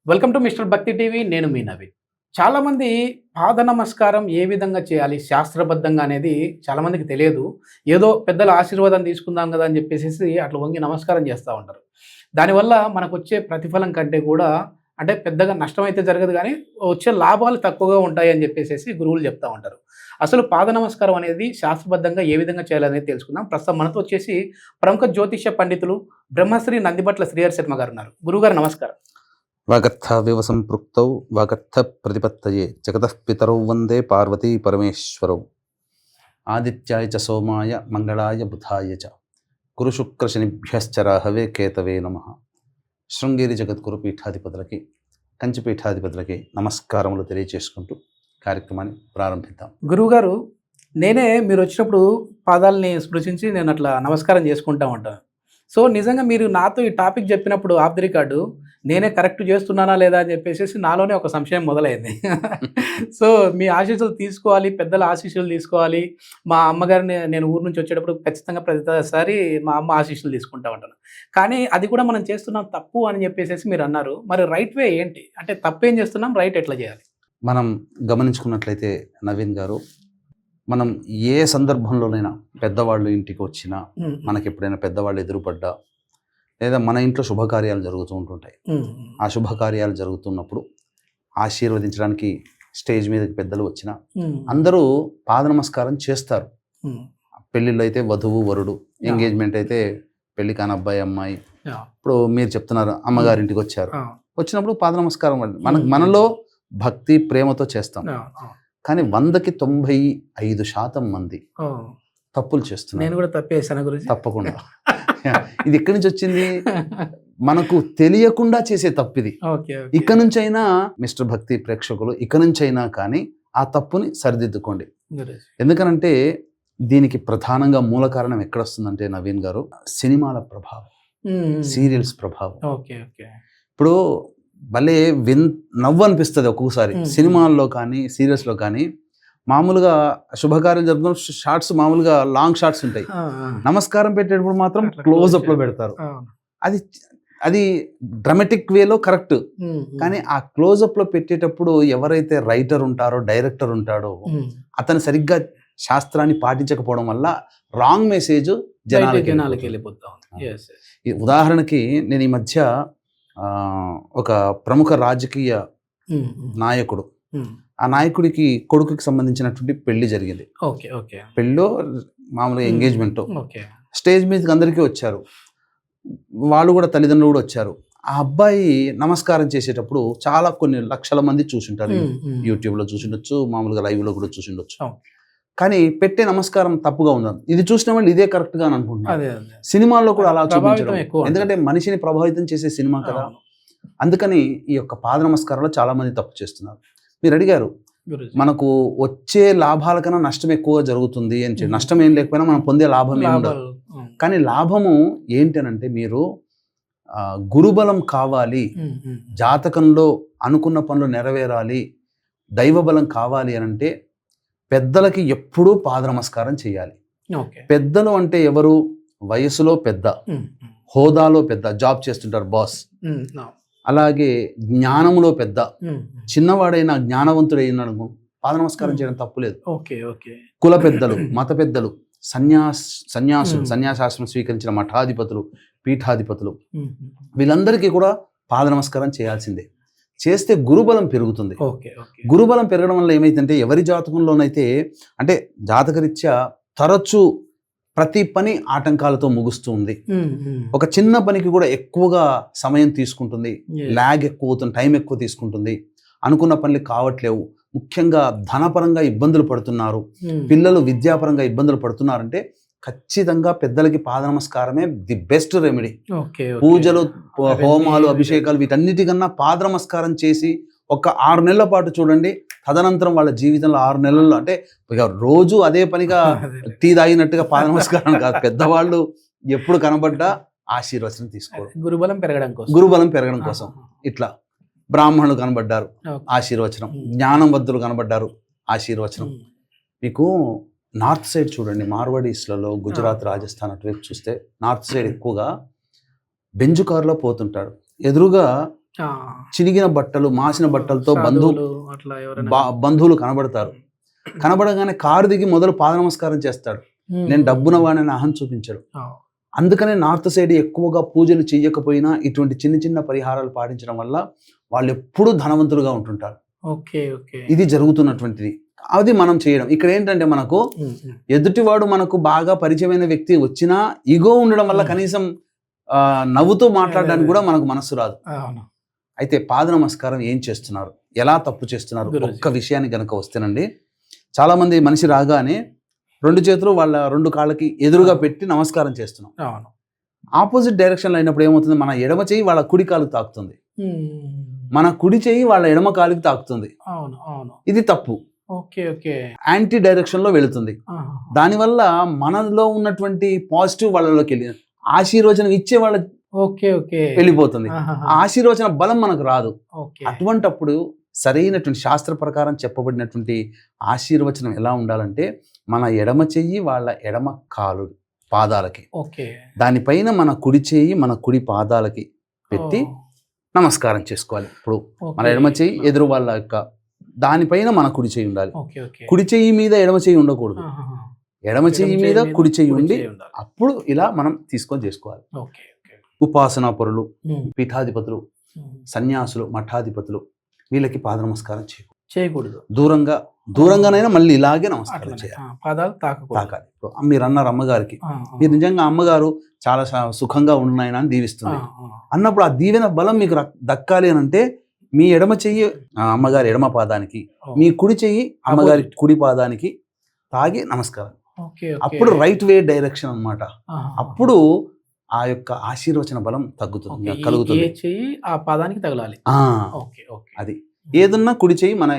Welcome to mister భక్తి TV. నేను మీ నవీన్. చాలామంది పాద నమస్కారం ఏ విధంగా చేయాలి శాస్త్రబద్ధంగా అనేది చాలామందికి తెలియదు. ఏదో పెద్దల ఆశీర్వాదం తీసుకుందాం కదా అని చెప్పేసేసి అట్లా వంగి నమస్కారం చేస్తూ ఉంటారు. దానివల్ల మనకొచ్చే ప్రతిఫలం కంటే కూడా అంటే పెద్దగా నష్టమైతే జరగదు కానీ వచ్చే లాభాలు తక్కువగా ఉంటాయి అని చెప్పేసేసి గురువులు చెప్తా ఉంటారు. అసలు పాద నమస్కారం అనేది శాస్త్రబద్ధంగా ఏ విధంగా చేయాలనేది తెలుసుకుందాం. ప్రస్తుతం మనతో వచ్చేసి ప్రముఖ జ్యోతిష్య పండితులు బ్రహ్మశ్రీ నందిబట్ల శ్రీహరి శర్మ గారు ఉన్నారు. గురువుగారు నమస్కారం. వాగర్థావివ సంపృక్తౌ వాగర్థ ప్రతిపత్తయే జగతః పితరౌ వందే పార్వతీ పరమేశ్వరౌ. ఆదిత్యాయ చ సోమాయ మంగళాయ బుధాయ చ గురుశుక్రశనిభ్యశ్చ రాహవే కేతవే నమః. శృంగేరి జగద్గురు పీఠాధిపతులకి కంచి పీఠాధిపతులకి నమస్కారములు తెలియజేసుకుంటూ కార్యక్రమాన్ని ప్రారంభిద్దాం. గురువుగారు, నేనే మీరు వచ్చినప్పుడు పాదాలని స్పృశించి నేను అట్లా నమస్కారం చేసుకుంటా ఉంటాను. సో నిజంగా మీరు నాతో ఈ టాపిక్ చెప్పినప్పుడు ఆఫ్ ది రికార్డు నేనే కరెక్ట్ చేస్తున్నానా లేదా అని చెప్పేసి నాలోనే ఒక సంశయం మొదలైంది. సో మీ ఆశీస్సులు తీసుకోవాలి, పెద్దల ఆశీస్సులు తీసుకోవాలి. మా అమ్మగారిని నేను ఊరు నుంచి వచ్చేటప్పుడు ఖచ్చితంగా ప్రతిసారి మా అమ్మ ఆశీస్సులు తీసుకుంటా ఉంటాను. కానీ అది కూడా మనం చేస్తున్నాం తప్పు అని చెప్పేసి మీరు అన్నారు. మరి రైట్ వే ఏంటి? అంటే తప్పేం చేస్తున్నాం, రైట్ ఎట్లా చేయాలి? మనం గమనించుకున్నట్లయితే నవీన్ గారు, మనం ఏ సందర్భంలోనైనా పెద్దవాళ్ళు ఇంటికి వచ్చినా, మనకి ఎప్పుడైనా పెద్దవాళ్ళు ఎదురుపడ్డా, లేదా మన ఇంట్లో శుభకార్యాలు జరుగుతూ ఉంటుంటాయి. ఆ శుభకార్యాలు జరుగుతున్నప్పుడు ఆశీర్వదించడానికి స్టేజ్ మీదకి పెద్దలు వచ్చినా అందరూ పాద నమస్కారం చేస్తారు. పెళ్ళిళ్ళు అయితే వధువు వరుడు, ఎంగేజ్మెంట్ అయితే పెళ్లి కాని అబ్బాయి అమ్మాయి. ఇప్పుడు మీరు చెప్తున్నారు అమ్మగారింటికి వచ్చారు, వచ్చినప్పుడు పాద నమస్కారం మనలో భక్తి ప్రేమతో చేస్తాం. కానీ 100కి 95% మంది తప్పులు చేస్తున్నారు. నేను కూడా తప్పేసాను గురించి. తప్పకుండా ఇది ఎక్కడి నుంచి వచ్చింది? మనకు తెలియకుండా చేసే తప్పు ఇది. ఇక నుంచైనా మిస్టర్ భక్తి ప్రేక్షకులు, ఇక నుంచైనా కానీ ఆ తప్పుని సరిదిద్దుకోండి. ఎందుకనంటే దీనికి ప్రధానంగా మూల కారణం ఎక్కడొస్తుందంటే నవీన్ గారు, సినిమాల ప్రభావం, సీరియల్స్ ప్రభావం. ఇప్పుడు భలే నవ్వు అనిపిస్తుంది ఒక్కొక్కసారి సినిమాల్లో కానీ సీరియల్స్లో కానీ. మామూలుగా శుభకార్యం జరుగుతున్న షార్ట్స్ మామూలుగా లాంగ్ షార్ట్స్ ఉంటాయి, నమస్కారం పెట్టేటప్పుడు మాత్రం క్లోజ్అప్ లో పెడతారు. అది డ్రామాటిక్ వేలో కరెక్ట్. కానీ ఆ క్లోజ్అప్ లో పెట్టేటప్పుడు ఎవరైతే రైటర్ ఉంటారో, డైరెక్టర్ ఉంటాడో, అతను సరిగ్గా శాస్త్రాన్ని పాటించకపోవడం వల్ల రాంగ్ మెసేజ్ జనాలకి వెళ్ళిపోతా ఉంది. ఉదాహరణకి నేను ఈ మధ్య ఒక ప్రముఖ రాజకీయ నాయకుడు, ఆ నాయకుడికి కొడుకుకి సంబంధించినటువంటి పెళ్లి జరిగింది. పెళ్ళో మామూలుగా ఎంగేజ్మెంట్, స్టేజ్ మీదకి అందరికీ వచ్చారు, వాళ్ళు కూడా తల్లిదండ్రులు కూడా వచ్చారు. ఆ అబ్బాయి నమస్కారం చేసేటప్పుడు చాలా కొన్ని లక్షల మంది చూసింటారు, యూట్యూబ్లో చూసిండొచ్చు, మామూలుగా లైవ్లో కూడా చూసిండొచ్చు. కానీ పెట్టే నమస్కారం తప్పుగా ఉంది. ఇది చూసిన వాళ్ళు ఇదే కరెక్ట్గా అని అనుకుంటున్నారు. సినిమాల్లో కూడా అలా చూపించడం, ఎందుకంటే మనిషిని ప్రభావితం చేసే సినిమా కదా. అందుకని ఈ యొక్క పాద నమస్కారంలో చాలా మంది తప్పు చేస్తున్నారు. మీరు అడిగారు మనకు వచ్చే లాభాల కన్నా నష్టం ఎక్కువగా జరుగుతుంది అని. నష్టం ఏం లేకపోయినా మనం పొందే లాభం ఏమి ఉండదు. కానీ లాభము ఏంటనంటే, మీరు గురుబలం కావాలి, జాతకంలో అనుకున్న పనులు నెరవేరాలి, దైవబలం కావాలి అని అంటే పెద్దలకి ఎప్పుడూ పాద నమస్కారం చేయాలి. పెద్దలు అంటే ఎవరు? వయసులో పెద్ద, హోదాలో పెద్ద, జాబ్ చేస్తుంటారు బాస్. అలాగే జ్ఞానములో పెద్ద, చిన్నవాడైనా జ్ఞానవంతుడైనాడు పాద నమస్కారం చేయడం తప్పులేదు. కుల పెద్దలు, మత పెద్దలు, సన్యాసాశ్రమం స్వీకరించిన మఠాధిపతులు, పీఠాధిపతులు, వీళ్ళందరికీ కూడా పాద నమస్కారం చేయాల్సిందే. చేస్తే గురుబలం పెరుగుతుంది. గురుబలం పెరగడం వల్ల ఏమైతుందంటే, ఎవరి జాతకంలోనైతే అంటే జాతకరీత్యా తరచూ ప్రతి పని ఆటంకాలతో ముగుస్తూ ఉంది. ఒక చిన్న పనికి కూడా ఎక్కువగా సమయం తీసుకుంటుంది, ల్యాగ్ ఎక్కువ అవుతుంది, టైం ఎక్కువ తీసుకుంటుంది, అనుకున్న పనులు కావట్లేవు, ముఖ్యంగా ధనపరంగా ఇబ్బందులు పడుతున్నారు, పిల్లలు విద్యాపరంగా ఇబ్బందులు పడుతున్నారంటే ఖచ్చితంగా పెద్దలకి పాద నమస్కారమే ది బెస్ట్ రెమెడీ. పూజలు, హోమాలు, అభిషేకాలు వీటన్నిటికన్నా పాద నమస్కారం చేసి ఒక 6 నెలల పాటు చూడండి. తదనంతరం వాళ్ళ జీవితంలో 6 నెలల్లో, అంటే ఇక రోజు అదే పనిగా టీ తాగినట్టుగా పాద నమస్కారం కాదు, పెద్దవాళ్ళు ఎప్పుడు కనబడ్డా ఆశీర్వచనం తీసుకోవడం, గురుబలం పెరగడం కోసం. ఇట్లా బ్రాహ్మణులు కనబడ్డారు, ఆశీర్వచనం, జ్ఞానవంతులు కనబడ్డారు, ఆశీర్వచనం. మీకు నార్త్ సైడ్ చూడండి, మార్వాడీస్లలో, గుజరాత్, రాజస్థాన్ అటువైపు చూస్తే నార్త్ సైడ్ ఎక్కువగా బెంజు కారులో పోతుంటాడు, ఎదురుగా చినిగిన బట్టలు, మాసిన బట్టలతో సాధువులు అట్లా ఎవరైనా బంధువులు కనబడతారు. కనబడగానే కారు దిగి మొదలు పాద నమస్కారం చేస్తాడు. నేను డబ్బునవాడని అహం చూపించాడు. అందుకనే నార్త్ సైడ్ ఎక్కువగా పూజలు చెయ్యకపోయినా ఇటువంటి చిన్న చిన్న పరిహారాలు పాటించడం వల్ల వాళ్ళు ఎప్పుడూ ధనవంతులుగా ఉంటుంటారు. ఇది జరుగుతున్నటువంటిది. అది మనం చేయడం. ఇక్కడ ఏంటంటే మనకు ఎదుటివాడు మనకు బాగా పరిచయమైన వ్యక్తి వచ్చినా ఈగో ఉండడం వల్ల కనీసం నవ్వుతూ మాట్లాడడానికి కూడా మనకు మనస్సు రాదు. అయితే పాద నమస్కారం ఏం చేస్తున్నారు, ఎలా తప్పు చేస్తున్నారు ఒక్క విషయాన్ని గనక వస్తేనండి, చాలా మంది మనిషి రాగానే 2 చేతులు వాళ్ళ 2 కాళ్ళకి ఎదురుగా పెట్టి నమస్కారం చేస్తున్నాం. ఆపోజిట్ డైరెక్షన్లో అయినప్పుడు ఏమవుతుంది, మన ఎడమ చెయ్యి వాళ్ళ కుడి కాలుకి తాకుతుంది, మన కుడి చెయ్యి వాళ్ళ ఎడమ కాలుకి తాకుతుంది. ఇది తప్పు. యాంటీ డైరెక్షన్ లో వెళుతుంది. దానివల్ల మనలో ఉన్నటువంటి పాజిటివ్ వాళ్ళలోకి వెళ్ళి ఆశీర్వచనం ఇచ్చే వాళ్ళ వెళ్ళిపోతుంది. ఆశీర్వచన బలం మనకు రాదు. అటువంటప్పుడు సరైనటువంటి శాస్త్ర ప్రకారం చెప్పబడినటువంటి ఆశీర్వచనం ఎలా ఉండాలంటే, మన ఎడమ చెయ్యి వాళ్ళ ఎడమ కాలు పాదాలకి, దానిపైన మన కుడి చెయ్యి మన కుడి పాదాలకి పెట్టి నమస్కారం చేసుకోవాలి. ఇప్పుడు మన ఎడమ చెయ్యి ఎదురు వాళ్ళ యొక్క దానిపైన మన కుడి చెయ్యి ఉండాలి. కుడి చెయ్యి మీద ఎడమ చెయ్యి ఉండకూడదు. ఎడమ చెయ్యి మీద కుడి చెయ్యి ఉండి అప్పుడు ఇలా మనం తీసుకొని చేసుకోవాలి. ఉపాసనా పరులు, పీఠాధిపతులు, సన్యాసులు, మఠాధిపతులు వీళ్ళకి పాద నమస్కారం చేయకూడదు. దూరంగానైనా మళ్ళీ ఇలాగే నమస్కారం చేయాలి. తాకాలి. మీరు అన్నారు అమ్మగారికి, మీరు నిజంగా అమ్మగారు చాలా సుఖంగా ఉన్నాయని అని దీవిస్తుంది అన్నప్పుడు ఆ దీవెన బలం మీకు దక్కాలి అని అంటే మీ ఎడమ చెయ్యి అమ్మగారి ఎడమ పాదానికి, మీ కుడి చెయ్యి అమ్మగారి కుడి పాదానికి తాగి నమస్కారం. అప్పుడు రైట్ వే డైరెక్షన్ అన్నమాట. అప్పుడు ఆ యొక్క ఆశీర్వచన బలం కలుగుతుంది. ఆ పాదానికి తగలాలి. అది ఏదన్నా కుడి చెయ్యి మన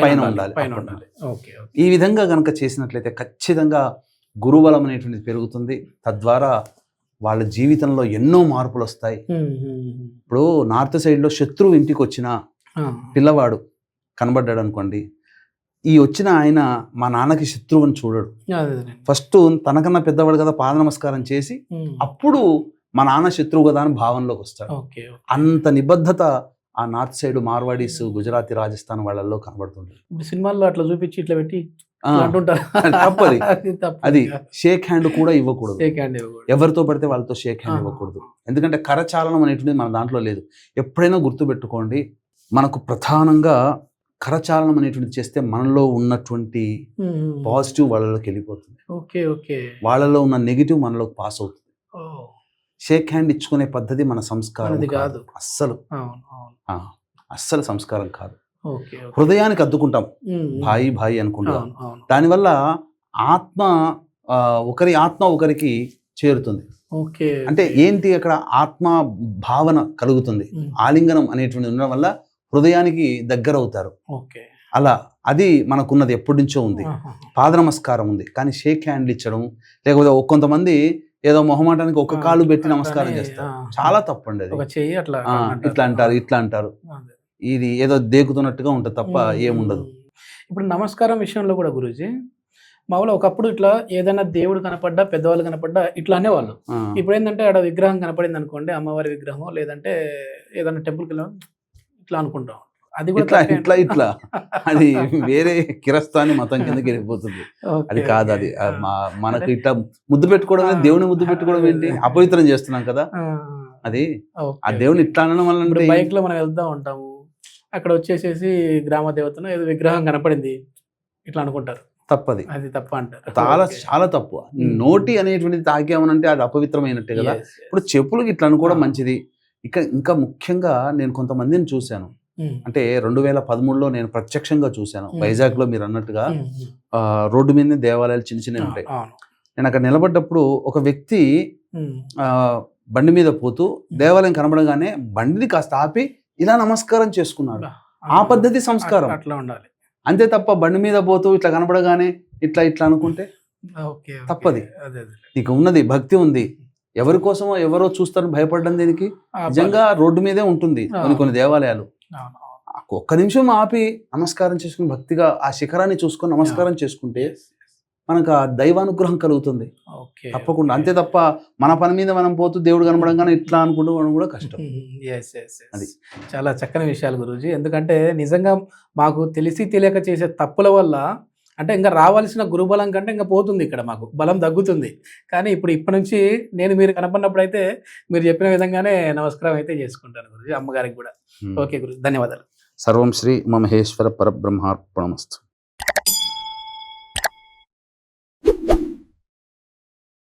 పైన ఉండాలి. ఈ విధంగా గనక చేసినట్లయితే ఖచ్చితంగా గురుబలం అనేటువంటిది పెరుగుతుంది. తద్వారా వాళ్ళ జీవితంలో ఎన్నో మార్పులు వస్తాయి. ఇప్పుడు నార్త్ సైడ్లో శత్రువు ఇంటికి వచ్చిన పిల్లవాడు కనబడ్డాడు అనుకోండి, ఈ వచ్చిన ఆయన మా నాన్నకి శత్రువు అని చూడడు. ఫస్ట్ తనకన్నా పెద్దవాడు కదా పాద నమస్కారం చేసి అప్పుడు మా నాన్న శత్రువు కదా అని భావనలోకి వస్తాడు. అంత నిబద్ధత ఆ నార్త్ సైడ్ మార్వాడీస్, గుజరాతీ, రాజస్థాన్ వాళ్ళల్లో కనబడుతుంది. ఇప్పుడు సినిమాల్లో అట్లా చూపించి ఇట్లా పెట్టి తప్పది. అది షేక్ హ్యాండ్ కూడా ఇవ్వకూడదు. ఎవరితో పడితే వాళ్ళతో షేక్ హ్యాండ్ ఇవ్వకూడదు. ఎందుకంటే కరచాలనం అనేటువంటిది మన దాంట్లో లేదు. ఎప్పుడైనా గుర్తుపెట్టుకోండి, మనకు ప్రధానంగా కరచాలనం అనేటువంటిది చేస్తే మనలో ఉన్నటువంటి పాజిటివ్ వాళ్ళలోకి వెళ్ళిపోతుంది. వాళ్ళలో ఉన్న నెగిటివ్ మనలోకి పాస్ అవుతుంది. షేక్ హ్యాండ్ ఇచ్చుకునే పద్ధతి మన సంస్కారం కాదు. అస్సలు సంస్కారం కాదు. హృదయానికి అద్దుకుంటాం, భాయి భాయి అనుకుంటాం. దానివల్ల ఆత్మ ఒకరి ఆత్మ ఒకరికి చేరుతుంది. అంటే ఏంటి, అక్కడ ఆత్మ భావన కలుగుతుంది. ఆలింగనం అనేటువంటి ఉండడం వల్ల హృదయానికి దగ్గర అవుతారు. అలా అది మనకున్నది ఎప్పటి నుంచో ఉంది. పాద నమస్కారం ఉంది, కానీ షేక్ హ్యాండ్ ఇచ్చడం, లేకపోతే కొంతమంది ఏదో మొహమాటానికి ఒక కాలు పెట్టి నమస్కారం చేస్తారు. చాలా తప్పండి అది. ఇట్లా అంటారు, ఇట్లా అంటారు. ఇది ఏదో దేకుతున్నట్టుగా ఉంటుంది తప్ప ఏముండదు. ఇప్పుడు నమస్కారం విషయంలో కూడా గురూజీ, మామూలుగా ఒకప్పుడు ఇట్లా ఏదైనా దేవుడు కనపడ్డా, పెద్దవాళ్ళు కనపడ్డా ఇట్లా అనేవాళ్ళు. ఇప్పుడు ఏంటంటే ఆడ విగ్రహం కనపడింది అనుకోండి, అమ్మవారి విగ్రహం, లేదంటే ఏదైనా టెంపుల్కి వెళ్ళాం ఇట్లా అనుకుంటాం. అది కూడా ఇట్లా ఇట్లా అది వేరే కిరస్తాని మతం కిందకి వెళ్ళిపోతుంది. అది కాదు. అది మనకు ఇట్లా ముద్దు పెట్టుకోవడం, దేవుని ముద్దు పెట్టుకోవడం ఏంటి, అపవిత్రం చేస్తున్నాం కదా. అది ఆ దేవుని ఇట్లా అనడం వల్ల బైక్ లో మనం వెళ్తా ఉంటాము, అక్కడ వచ్చేసేసి గ్రామ దేవతను ఏదో విగ్రహం కనపడింది ఇట్లా అనుకుంటారు. తప్పది. అది తప్ప అంటారు. చాలా తప్పు. నోటి అనేటువంటిది తాగామనంటే అది అపవిత్రమైనట్టే కదా. ఇప్పుడు చెప్పులకి ఇట్లా అనుకోవడం మంచిది. ఇంకా ముఖ్యంగా నేను కొంతమందిని చూశాను, అంటే 2013లో నేను ప్రత్యక్షంగా చూశాను. వైజాగ్ లో మీరు అన్నట్టుగా రోడ్డు మీద దేవాలయాలు చిన్న చిన్నవి ఉంటాయి. నేను అక్కడ నిలబడ్డప్పుడు ఒక వ్యక్తి బండి మీద పోతూ దేవాలయం కనబడగానే బండిని కాస్త ఆపి ఇలా నమస్కారం చేసుకున్నాడు. ఆ పద్ధతి సంస్కారం. అట్లా ఉండాలి అంతే తప్ప బండి మీద పోతూ ఇట్లా కనబడగానే ఇట్లా ఇట్లా అనుకుంటే తప్పది. నీకు ఉన్నది భక్తి ఉంది, ఎవరి కోసమో ఎవరో చూస్తారని భయపడడం దీనికి. నిజంగా రోడ్డు మీదే ఉంటుంది కొన్ని దేవాలయాలు. ఒక్క నిమిషం ఆపి నమస్కారం చేసుకుని భక్తిగా ఆ శిఖరాన్ని చూసుకొని నమస్కారం చేసుకుంటే మనకు ఆ దైవానుగ్రహం కలుగుతుంది ఓకే. తప్పకుండా. అంతే తప్ప మన పని మీద మనం పోతూ దేవుడు కనబడంగానే ఇట్లా అనుకుంటూ మనం కూడా కష్టం. అది. చాలా చక్కని విషయాలు గురూజీ. ఎందుకంటే నిజంగా మాకు తెలిసి తెలియక చేసే తప్పుల వల్ల అంటే ఇంకా రావాల్సిన గురుబలం కంటే ఇంకా పోతుంది, ఇక్కడ మాకు బలం తగ్గుతుంది. కానీ ఇప్పటి నుంచి నేను మీరు కనపడినప్పుడైతే మీరు చెప్పిన విధంగానే నమస్కారం అయితే చేసుకుంటాను గురూజీ, అమ్మగారికి కూడా. ఓకే గురూజీ, ధన్యవాదాలు. సర్వం శ్రీ ఉమామహేశ్వర పరబ్రహ్మార్పణమస్తు.